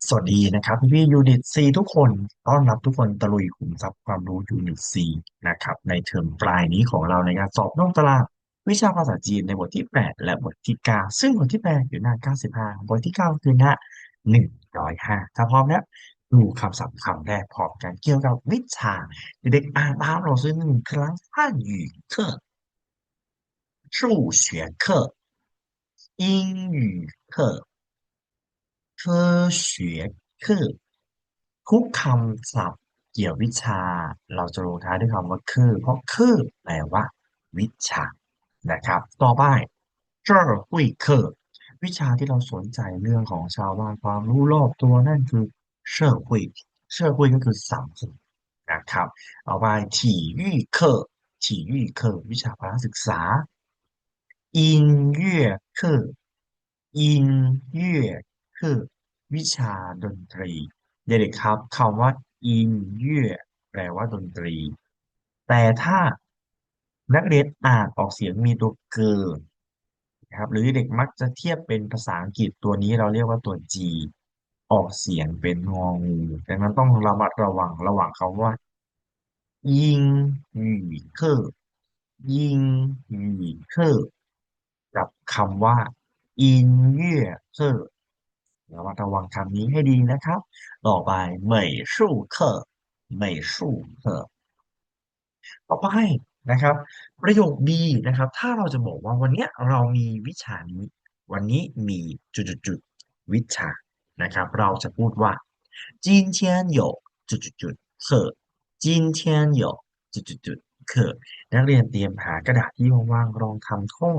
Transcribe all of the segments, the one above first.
สวัสดีนะครับพี่ยูนิตซีทุกคนต้อนรับทุกคนตะลุยขุมทรัพย์ความรู้ยูนิตซีนะครับในเทอมปลายนี้ของเราในการสอบนอกตารางวิชาภาษาจีนในบทที่8และบทที่9ซึ่งบทที่8อยู่หน้า95บทที่9คือหน้า105ถ้าพร้อมแล้วดูคำศัพท์คำแรกพร้อมกันเกี่ยวกับวิชาเด็กๆอ่านตามเราซึ่งหนึ่งครั้ง汉语课数学课英语课科学课ทุกคำศัพท์เกี่ยววิชาเราจะลงท้ายด้วยคำว่าคือเพราะคือแปลว่าวิชานะครับต่อไปเจ้าหุยเคอวิชาที่เราสนใจเรื่องของชาวบ้านความรู้รอบตัวนั่นคือเช่อหุยเช่อหุยก็คือสังคมนะครับเอาไป体育课体育课วิชาพละศึกษา音乐课音乐课วิชาดนตรีเด็กๆครับคำว่าอินเย่แปลว่าดนตรีแต่ถ้านักเรียนอ่านออกเสียงมีตัวเกินนะครับหรือเด็กมักจะเทียบเป็นภาษาอังกฤษตัวนี้เราเรียกว่าตัว G ออกเสียงเป็นงองูดังนั้นต้องระมัดระวังระหว่างคำว่ายิงหยีเคอร์ยิงหยีเคอร์กับคำว่าอินเย่เคอร์ ระมัดระวังคำนี้ให้ดีนะครับต่อไปเหมยสู้เคอร์เหมยสู้เคอร์ต่อไปนะครับประโยค B นะครับถ้าเราจะบอกว่าวันเนี้ยเรามีวิชานี้วันนี้มีจุดวิชานะครับเราจะพูดว่า今天有จุด课今天有จุด课นักเรียนเตรียมหากระดาษที่ว่างๆลองทำข้อ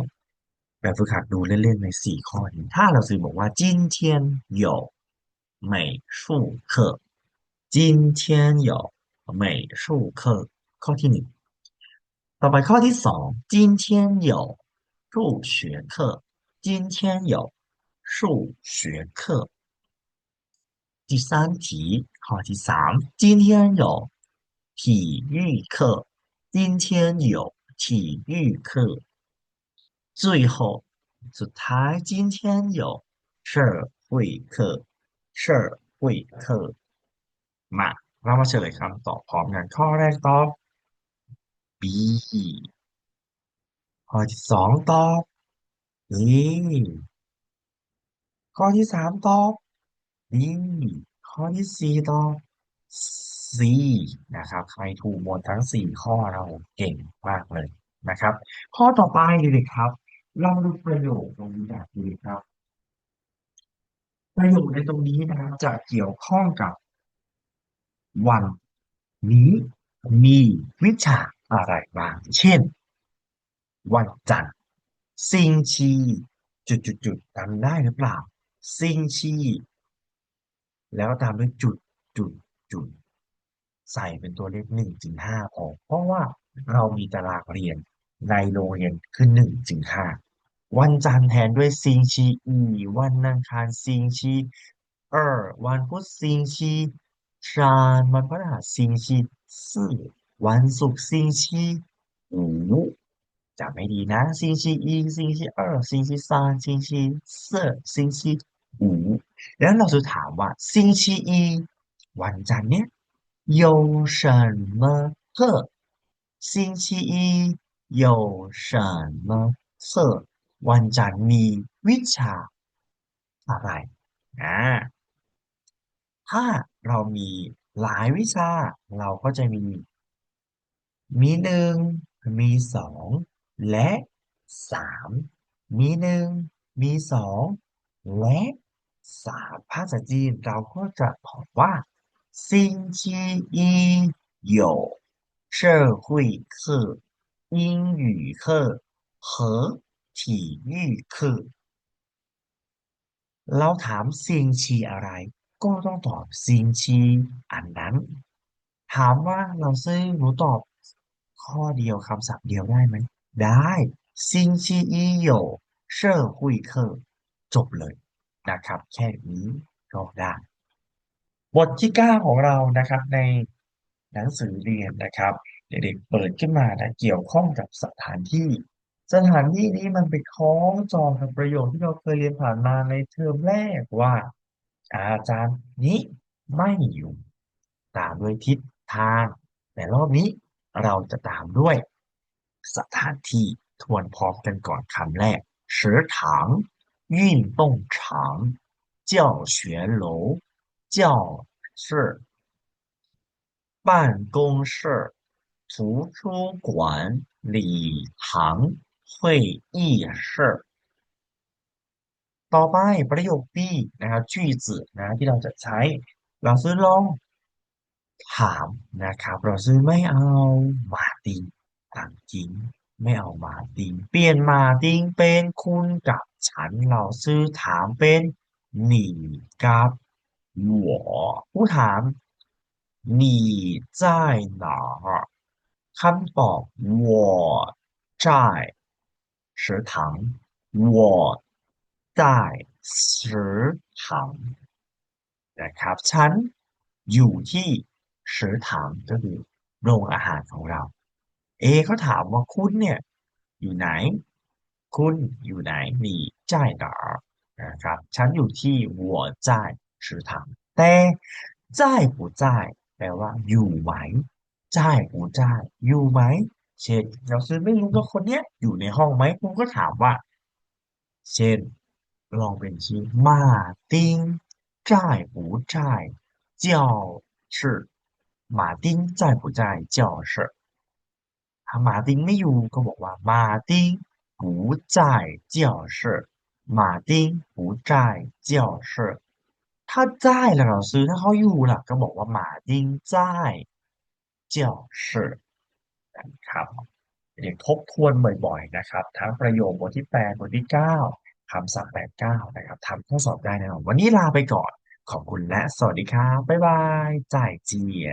แบบฝึกหัดดูเล่นๆใน4 ข้อนี้ถ้าเราสื่อบอกว่า今天有美术课今天有美术课ข้อที่หนึ่งต่อไปข้อที่สอง今天有数学课今天有数学课第三题ข้อที่สาม今天有体育课今天有体育课最后สุดท้าย今天有社会课社会课มาเรามาเฉลยคำตอบพร้อมกันข้อแรกตอบ B ข้อที่สองตอบ A ข้อที่สามตอบ B ข้อที่สี่ตอบ C นะครับใครถูกหมดทั้ง4 ข้อเราเก่งมากเลยนะครับข้อต่อไปเลยครับลองดูประโยคตรงนี้แบบนี้ครับ ประโยคในตรงนี้นะครับจะเกี่ยวข้องกับวันนี้มีวิชาอะไรบ้างเช่นวันจันทร์ซิงชีจุดจำได้หรือเปล่าซิงชีแล้วตามด้วยจุดจุดใส่เป็นตัวเลข1 ถึง 5พอเพราะว่าเรามีตารางเรียนในโรงเรียนคือ1 ถึง 5วันจันทร์แทนด้วยซิงชีอีวันอังคารซิงชี二วันพุธซิงชีสามวันพฤหัสซิงชีสี่วันศุกร์ซิงชี五จำไม่ดีนะ星期一星期二星期三星期四星期五แล้วเราจะถามว่า星期一วันจันทร์เนี้ย有什么课星期一有什么课วันจันทร์มีวิชาอะไรอ่าถ้าเรามีหลายวิชาเราก็จะมี1มี2และ3มี1มี2และ3ภาษาจีนเราก็จะบอกว่า星期一有社会课英语课和体育课เราถามซิงชีอะไรก็ต้องตอบซิงชีอันนั้นถามว่าเราซื้อหนูตอบข้อเดียวคำศัพท์เดียวได้ไหมได้ซิงชีอีโยเช่อหุยเคอจบเลยนะครับแค่นี้ก็ได้บทที่9ของเรานะครับในหนังสือเรียนนะครับเด็กๆเปิดขึ้นมานะเกี่ยวข้องกับสถานที่สถานที่นี้มันไปคล้องจองกับประโยคที่เราเคยเรียนผ่านมาในเทอมแรกว่า อาจารย์นี้ไม่อยู่ตามด้วยทิศทางแต่รอบนี้เราจะตามด้วยสถานที่ทวนพร้อมกันก่อนคำแรก食堂运动场教学楼教室办公室图书馆礼堂会议室ต่อไปประโยค B นะครับ句子นะที่เราจะใช้เราซื้อลองถามนะครับเราซื้อไม่เอาหมาติงถามจริงไม่เอาหมาติงเปลี่ยนหมาติงเป็นคุณกับฉันเราซื้อถามเป็นหนีกับหวอผู้ถามหนี在哪儿คำตอบ我在食堂我在食堂นะครับฉันอยู่ที่食堂ก็คือโรงอาหารของเราเขาถามว่าคุณเนี่ยอยู่ไหนคุณอยู่ไหน你在哪儿นะครับฉันอยู่ที่我在食堂แต่在不在แปลว่าอยู่ไหม在不在อยู่ไหมเช่นเราซื้อไม่รู้ว่าคนเนี้ยอยู่ในห้องไหมคุณก็ถามว่าเช่นลองเป็นชื่อมาติ้ง在不在教室马丁在不在教室ถ้ามาติงไม่อยู่ก็บอกว่ามาติง不在教室มาติง不在教室ถ้า在แล้วเราซื้อถ้าเขาอยู่ล่ะก็บอกว่ามาติง在教室นะครับเรียนทบทวนบ่อยๆนะครับทั้งประโยคบทที่8บทที่9คำศัพท์8-9นะครับทำข้อสอบได้แน่นอนวันนี้ลาไปก่อนขอบคุณและสวัสดีครับบ๊ายบายจ่ายเจีย